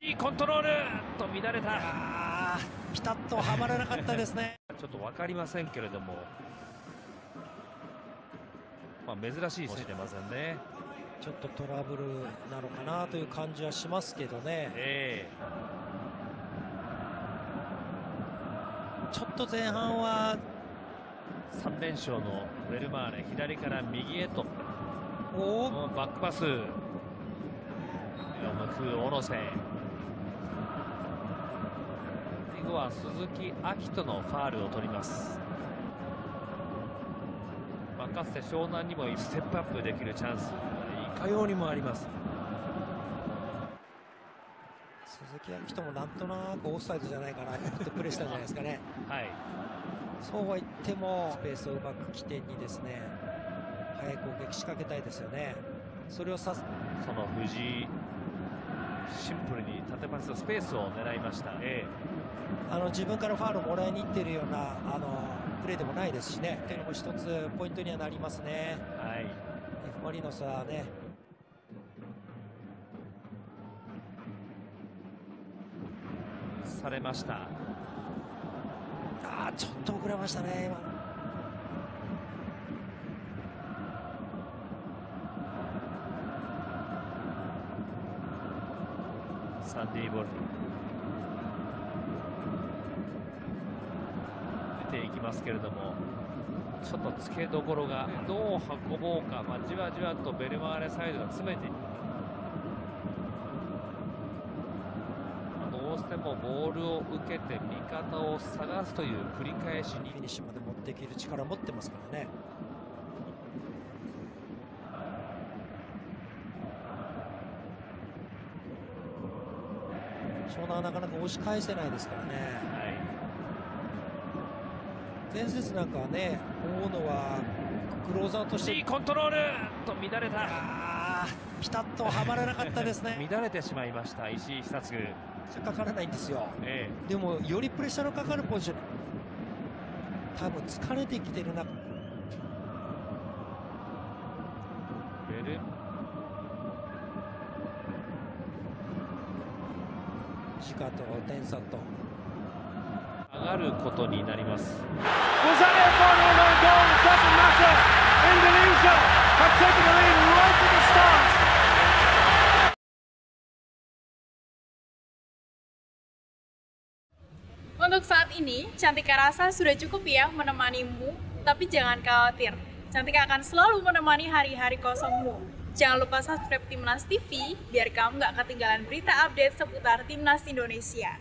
いいコントロールと乱れた。ピタッとはまらなかったですね。ちょっと分かりませんけれども、珍しいかもしれませんね。ちょっとトラブルなのかなという感じはしますけどね。ちょっと前半は3連勝のウェルマーレ、左から右へとバックパス、向く小野瀬。最後は鈴木彰人のファールを取ります。かつて湘南にもステップアップできるチャンス、いかようにもあります。鈴木彰人もなんとなくオフサイドじゃないかなってプレーしたんじゃないですかね。そうは言ってもスペースをうまく起点にですね、速い攻撃仕掛けたいですよね。それをその藤井、シンプルに縦パススペースを狙いました。自分からファウルをもらいに行っているようなプレーでもないですしね。というのも一つポイントにはなりますね。F・マリノスはね。されました。ちょっと遅れましたね今。サンディ・ボルフ出ていきますけれども、ちょっとつけどころがどう運ぼうか、じわじわとベルマーレサイドが詰めていく。どうしてもボールを受けて味方を探すという繰り返しに、フィニッシュまで持っていける力を持ってますからね。湘南はなかなか押し返せないですからね。前節なんかはね、大野はクローザーとしていいコントロールと乱れた。ピタッとはまらなかったですね。乱れてしまいました石井久嗣。かからないんですよ。でもよりプレッシャーのかかるポジション、多分疲れてきてるな。時間と点差と上がることになります。Untuk saat ini, Cantika rasa sudah cukup ya menemanimu, tapi jangan khawatir. Cantika akan selalu menemani hari-hari kosongmu. Jangan lupa subscribe Timnas TV, biar kamu nggak ketinggalan berita update seputar Timnas Indonesia.